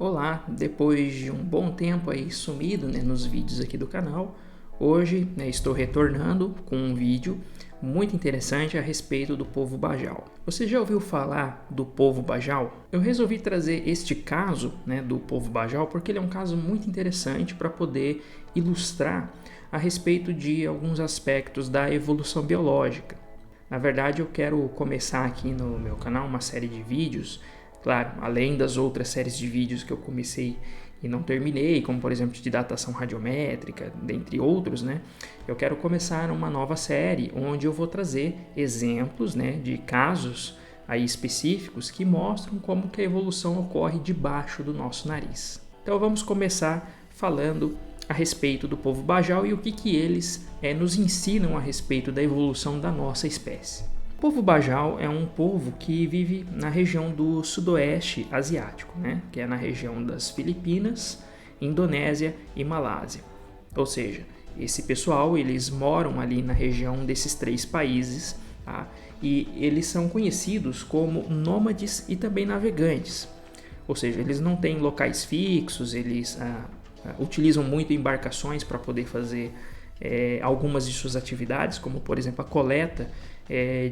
Olá, depois de um bom tempo aí sumido, nos vídeos aqui do canal, hoje estou retornando com um vídeo muito interessante a respeito do povo Bajau. Você já ouviu falar do povo Bajau? Eu resolvi trazer este caso do povo Bajau porque ele é um caso muito interessante para poder ilustrar a respeito de alguns aspectos da evolução biológica. Na verdade, eu quero começar aqui no meu canal uma série de vídeos. Claro, além das outras séries de vídeos que eu comecei e não terminei, como por exemplo de datação radiométrica, dentre outros, eu quero começar uma nova série onde eu vou trazer exemplos de casos aí específicos que mostram como que a evolução ocorre debaixo do nosso nariz. Então vamos começar falando a respeito do povo Bajau e o que eles nos ensinam a respeito da evolução da nossa espécie. O povo Bajau é um povo que vive na região do sudoeste asiático, que é na região das Filipinas, Indonésia e Malásia. Ou seja, esse pessoal eles moram ali na região desses três países, tá? E eles são conhecidos como nômades e também navegantes. Ou seja, eles não têm locais fixos, eles utilizam muito embarcações para poder fazer algumas de suas atividades, como por exemplo a coleta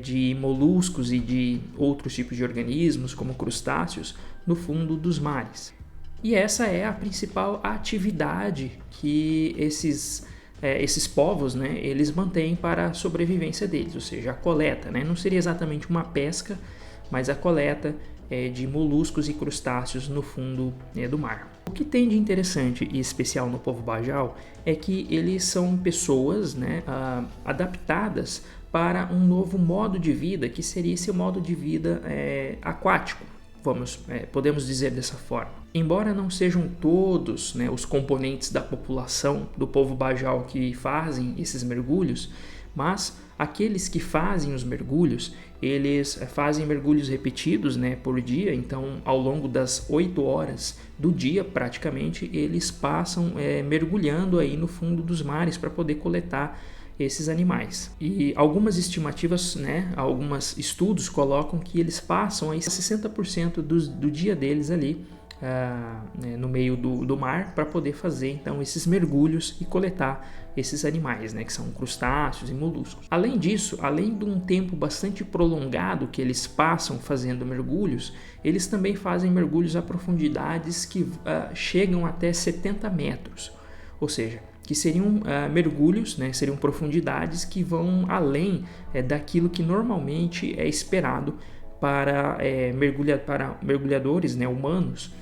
de moluscos e de outros tipos de organismos, como crustáceos, no fundo dos mares. E essa é a principal atividade que esses povos eles mantêm para a sobrevivência deles, ou seja, a coleta. Não seria exatamente uma pesca, mas a coleta de moluscos e crustáceos no fundo do mar. O que tem de interessante e especial no povo Bajau é que eles são pessoas adaptadas para um novo modo de vida, que seria esse modo de vida aquático, podemos dizer dessa forma. Embora não sejam todos os componentes da população do povo Bajau que fazem esses mergulhos, mas aqueles que fazem os mergulhos, eles fazem mergulhos repetidos por dia, então ao longo das 8 horas do dia praticamente eles passam mergulhando aí no fundo dos mares para poder coletar esses animais. E algumas estimativas, alguns estudos colocam que eles passam aí 60% do dia deles ali no meio do mar para poder fazer então esses mergulhos e coletar esses animais, que são crustáceos e moluscos. Além disso, além de um tempo bastante prolongado que eles passam fazendo mergulhos, eles também fazem mergulhos a profundidades que chegam até 70 metros, ou seja, que seriam mergulhos, seriam profundidades que vão além daquilo que normalmente é esperado para mergulhadores humanos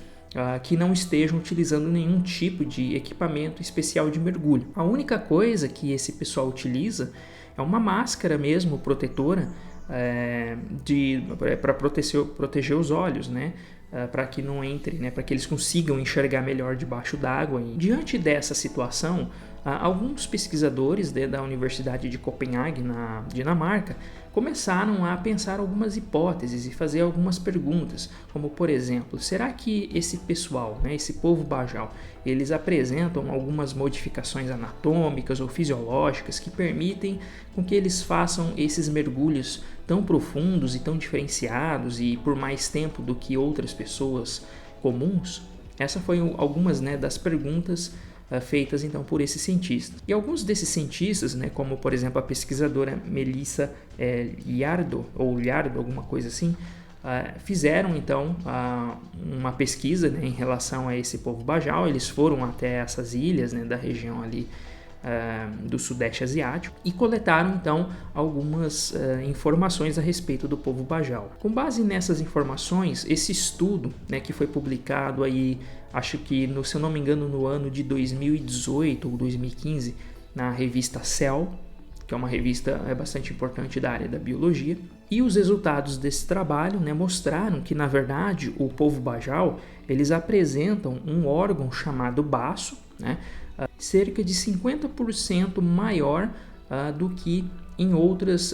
que não estejam utilizando nenhum tipo de equipamento especial de mergulho. A única coisa que esse pessoal utiliza é uma máscara mesmo protetora para proteger os olhos, para que não entre, para que eles consigam enxergar melhor debaixo d'água. Diante dessa situação, alguns pesquisadores da Universidade de Copenhague, na Dinamarca, começaram a pensar algumas hipóteses e fazer algumas perguntas, como por exemplo, será que esse pessoal, esse povo Bajau, eles apresentam algumas modificações anatômicas ou fisiológicas que permitem com que eles façam esses mergulhos tão profundos e tão diferenciados e por mais tempo do que outras pessoas comuns? Essa foi algumas das perguntas feitas então por esses cientistas. E alguns desses cientistas, como por exemplo a pesquisadora Melissa Liardo, alguma coisa assim, fizeram então uma pesquisa em relação a esse povo Bajau. Eles foram até essas ilhas da região ali do Sudeste Asiático e coletaram então algumas informações a respeito do povo Bajau. Com base nessas informações, esse estudo que foi publicado aí, acho que se eu não me engano no ano de 2018 ou 2015 na revista Cell, que é uma revista bastante importante da área da biologia, e os resultados desse trabalho mostraram que na verdade o povo Bajau eles apresentam um órgão chamado baço, cerca de 50% maior do que em outros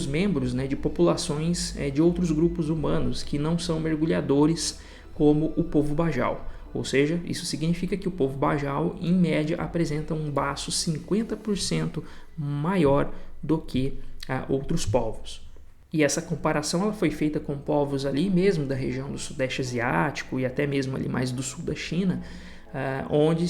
membros de populações de outros grupos humanos que não são mergulhadores como o povo Bajau. Ou seja, isso significa que o povo Bajau, em média, apresenta um baço 50% maior do que outros povos. E essa comparação ela foi feita com povos ali mesmo da região do Sudeste Asiático e até mesmo ali mais do sul da China, onde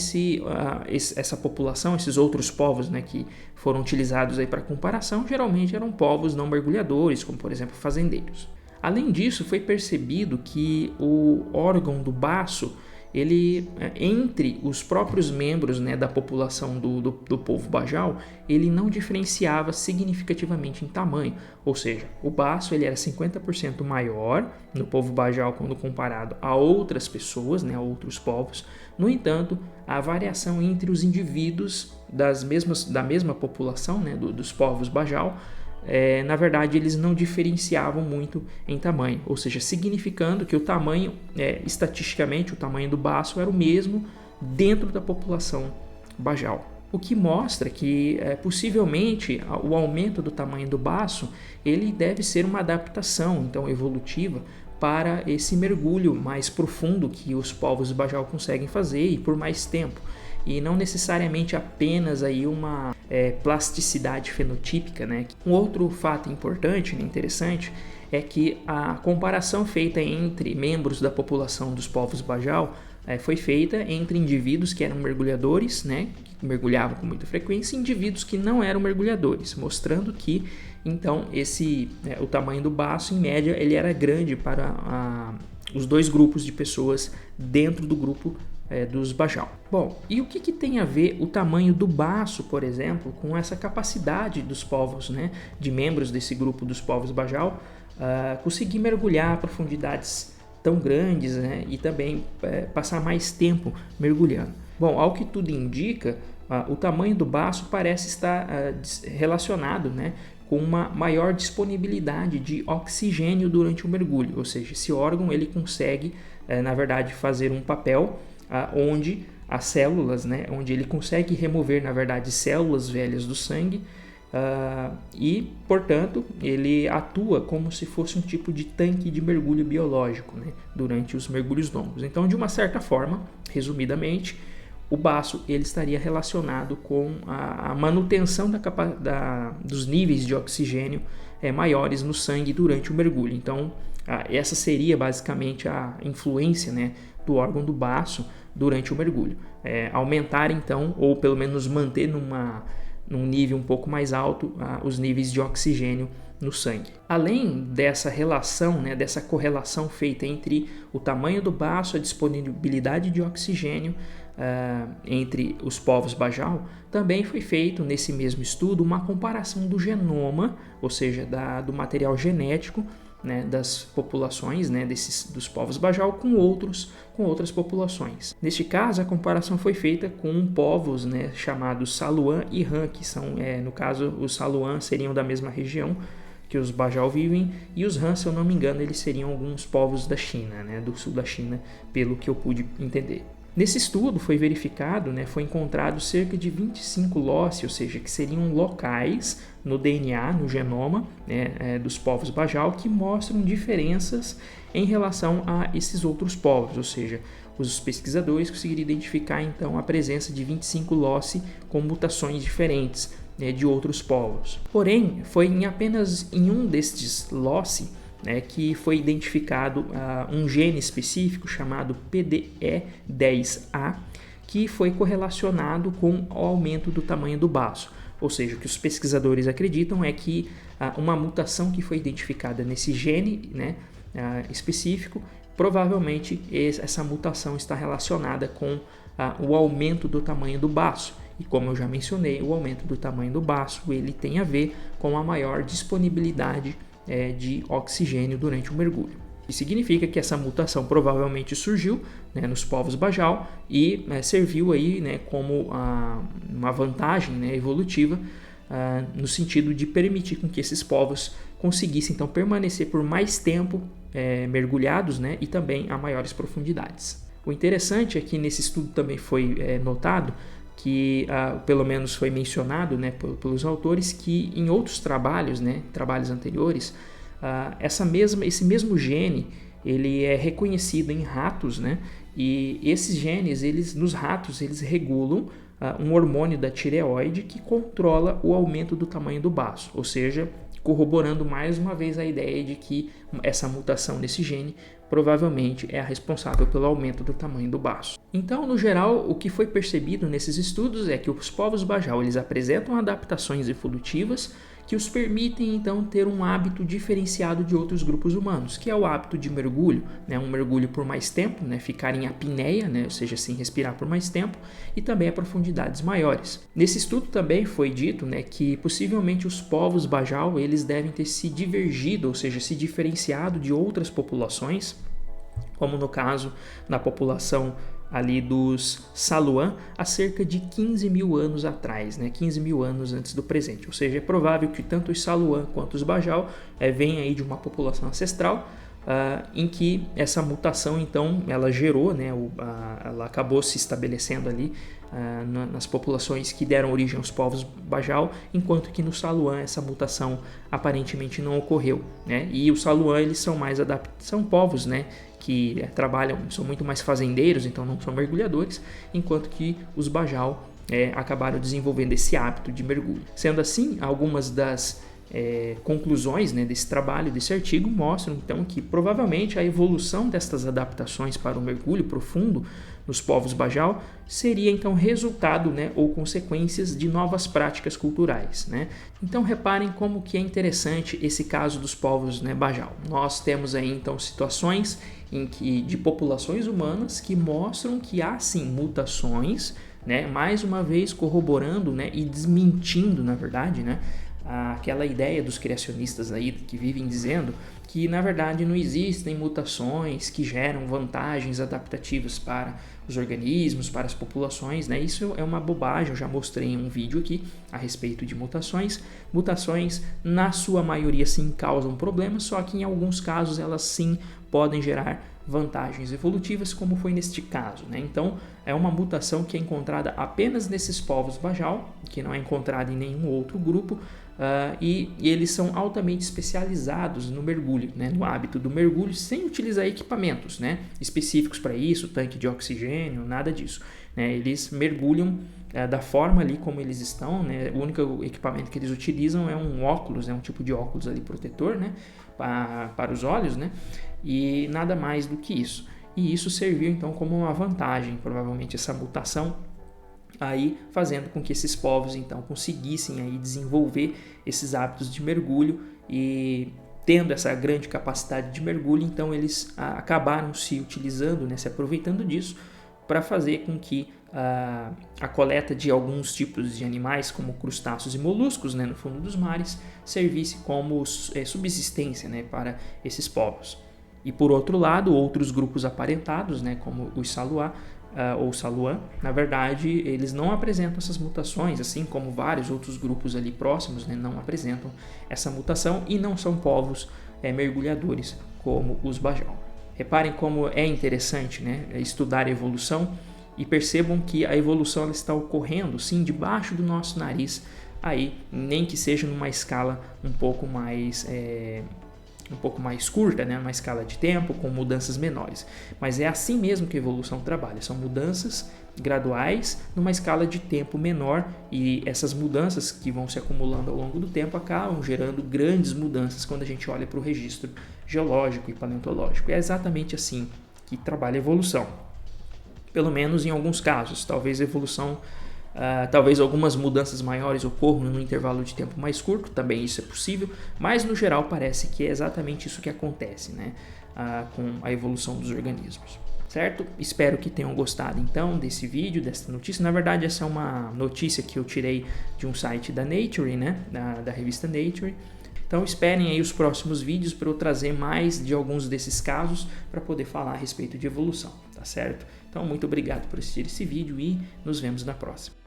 essa população, esses outros povos, né, que foram utilizados para comparação, geralmente eram povos não mergulhadores, como por exemplo fazendeiros. Além disso, foi percebido que o órgão do baço, ele, entre os próprios membros, né, da população do povo Bajau, ele não diferenciava significativamente em tamanho, ou seja, o baço ele era 50% maior no povo Bajau quando comparado a outras pessoas, né, a outros povos. No entanto, a variação entre os indivíduos da mesma população, né, dos povos Bajau, na verdade, eles não diferenciavam muito em tamanho, ou seja, significando que o tamanho, estatisticamente, o tamanho do baço era o mesmo dentro da população Bajau. O que mostra que, possivelmente, o aumento do tamanho do baço ele deve ser uma adaptação, então, evolutiva, para esse mergulho mais profundo que os povos Bajau conseguem fazer e por mais tempo. E não necessariamente apenas aí uma plasticidade fenotípica, né? Um outro fato importante, né, interessante, é que a comparação feita entre membros da população dos povos Bajau foi feita entre indivíduos que eram mergulhadores, né, que mergulhavam com muita frequência, e indivíduos que não eram mergulhadores, mostrando que então o tamanho do baço, em média, ele era grande para os dois grupos de pessoas dentro do grupo dos Bajau. Bom, e o que tem a ver o tamanho do baço, por exemplo, com essa capacidade dos povos, né, de membros desse grupo dos povos Bajau, conseguir mergulhar a profundidades tão grandes, né, e também passar mais tempo mergulhando? Bom, ao que tudo indica, o tamanho do baço parece estar relacionado, né, com uma maior disponibilidade de oxigênio durante o mergulho, ou seja, esse órgão ele consegue, na verdade, fazer um papel onde as células, né, onde ele consegue remover, na verdade, células velhas do sangue e, portanto, ele atua como se fosse um tipo de tanque de mergulho biológico, né, durante os mergulhos longos. Então, de uma certa forma, resumidamente, o baço ele estaria relacionado com a manutenção dos níveis de oxigênio maiores no sangue durante o mergulho. Então, essa seria basicamente a influência, né, do órgão do baço durante o mergulho. Aumentar então, ou pelo menos manter num nível um pouco mais alto os níveis de oxigênio no sangue. Além dessa relação, né, dessa correlação feita entre o tamanho do baço, a disponibilidade de oxigênio entre os povos Bajau, também foi feito nesse mesmo estudo uma comparação do genoma, ou seja, do material genético, né, das populações, né, dos povos Bajau com outras populações. Neste caso, a comparação foi feita com povos, né, chamados Saluan e Han, que são, no caso, os Saluan seriam da mesma região que os Bajau vivem, e os Han, se eu não me engano, eles seriam alguns povos da China, né, do sul da China, pelo que eu pude entender. Nesse estudo foi verificado, né, foi encontrado cerca de 25 loci, ou seja, que seriam locais no DNA, no genoma, né, dos povos Bajau, que mostram diferenças em relação a esses outros povos, ou seja, os pesquisadores conseguiram identificar então a presença de 25 loci com mutações diferentes, né, de outros povos. Porém, foi apenas em um destes loci, né, que foi identificado um gene específico chamado PDE10A, que foi correlacionado com o aumento do tamanho do baço. Ou seja, o que os pesquisadores acreditam é que uma mutação que foi identificada nesse gene, né, específico, provavelmente essa mutação está relacionada com o aumento do tamanho do baço. E como eu já mencionei, o aumento do tamanho do baço ele tem a ver com a maior disponibilidade de oxigênio durante o mergulho. Isso significa que essa mutação provavelmente surgiu, né, nos povos Bajau e serviu aí, né, como uma vantagem, né, evolutiva no sentido de permitir com que esses povos conseguissem então permanecer por mais tempo mergulhados, né, e também a maiores profundidades. O interessante é que nesse estudo também foi notado que, pelo menos foi mencionado, né, pelos autores, que em outros trabalhos, né, trabalhos anteriores, esse mesmo gene ele é reconhecido em ratos, né, e esses genes, nos ratos, eles regulam um hormônio da tireoide que controla o aumento do tamanho do baço, ou seja, corroborando mais uma vez a ideia de que essa mutação nesse gene provavelmente é a responsável pelo aumento do tamanho do baço. Então, no geral, o que foi percebido nesses estudos é que os povos Bajau eles apresentam adaptações evolutivas que os permitem então ter um hábito diferenciado de outros grupos humanos, que é o hábito de mergulho, né? Um mergulho por mais tempo, né? Ficar em apneia, né? Ou seja, assim, respirar por mais tempo, e também a profundidades maiores. Nesse estudo também foi dito, né, que possivelmente os povos Bajau eles devem ter se divergido, ou seja, se diferenciado de outras populações, como no caso da população ali dos Saluan há cerca de 15 mil anos atrás, né? 15 mil anos antes do presente. Ou seja, é provável que tanto os Saluan quanto os Bajau venham aí de uma população ancestral em que essa mutação então ela gerou, né? Ela acabou se estabelecendo ali nas populações que deram origem aos povos Bajau, enquanto que no Saluan essa mutação aparentemente não ocorreu, né? E os Saluan eles são mais são povos, né, que trabalham, são muito mais fazendeiros, então não são mergulhadores, enquanto que os Bajau acabaram desenvolvendo esse hábito de mergulho. Sendo assim, algumas das conclusões, né, desse trabalho, desse artigo, mostram então que provavelmente a evolução destas adaptações para o mergulho profundo nos povos Bajau seria então resultado, né, ou consequências de novas práticas culturais, né? Então reparem como que é interessante esse caso dos povos, né, Bajau. Nós temos aí então situações de populações humanas que mostram que há sim mutações, né, mais uma vez corroborando, né, e desmentindo, na verdade, né, aquela ideia dos criacionistas aí que vivem dizendo que na verdade não existem mutações que geram vantagens adaptativas para os organismos, para as populações, né? Isso é uma bobagem, eu já mostrei em um vídeo aqui a respeito de mutações. Mutações, na sua maioria, sim, causam problemas, só que em alguns casos elas sim podem gerar vantagens evolutivas, como foi neste caso, né? Então, é uma mutação que é encontrada apenas nesses povos Bajau, que não é encontrada em nenhum outro grupo, e eles são altamente especializados no mergulho, né? No hábito do mergulho, sem utilizar equipamentos, né, específicos para isso, tanque de oxigênio, nada disso, né? Eles mergulham da forma ali como eles estão, né? O único equipamento que eles utilizam é um óculos, um tipo de óculos ali protetor, né, para os olhos, né? E nada mais do que isso. E isso serviu então como uma vantagem, provavelmente essa mutação aí fazendo com que esses povos então conseguissem aí desenvolver esses hábitos de mergulho, e tendo essa grande capacidade de mergulho, então eles acabaram se utilizando, né, se aproveitando disso para fazer com que a coleta de alguns tipos de animais, como crustáceos e moluscos, né, no fundo dos mares, servisse como subsistência, né, para esses povos. E por outro lado, outros grupos aparentados, né, como os Saluá ou Saluan, na verdade, eles não apresentam essas mutações, assim como vários outros grupos ali próximos, né, não apresentam essa mutação e não são povos mergulhadores como os Bajau. Reparem como é interessante, né, estudar a evolução, e percebam que a evolução ela está ocorrendo, sim, debaixo do nosso nariz, aí, nem que seja numa escala um pouco mais curta, né? Uma escala de tempo com mudanças menores. Mas é assim mesmo que a evolução trabalha, são mudanças graduais numa escala de tempo menor, e essas mudanças que vão se acumulando ao longo do tempo acabam gerando grandes mudanças quando a gente olha para o registro geológico e paleontológico. É exatamente assim que trabalha a evolução. Pelo menos em alguns casos, talvez a evolução, talvez algumas mudanças maiores ocorram num intervalo de tempo mais curto, também isso é possível, mas no geral parece que é exatamente isso que acontece, né, com a evolução dos organismos, certo? Espero que tenham gostado então desse vídeo, dessa notícia. Na verdade, essa é uma notícia que eu tirei de um site da Nature, né, da revista Nature. Então esperem aí os próximos vídeos para eu trazer mais de alguns desses casos para poder falar a respeito de evolução, tá certo? Então muito obrigado por assistir esse vídeo e nos vemos na próxima.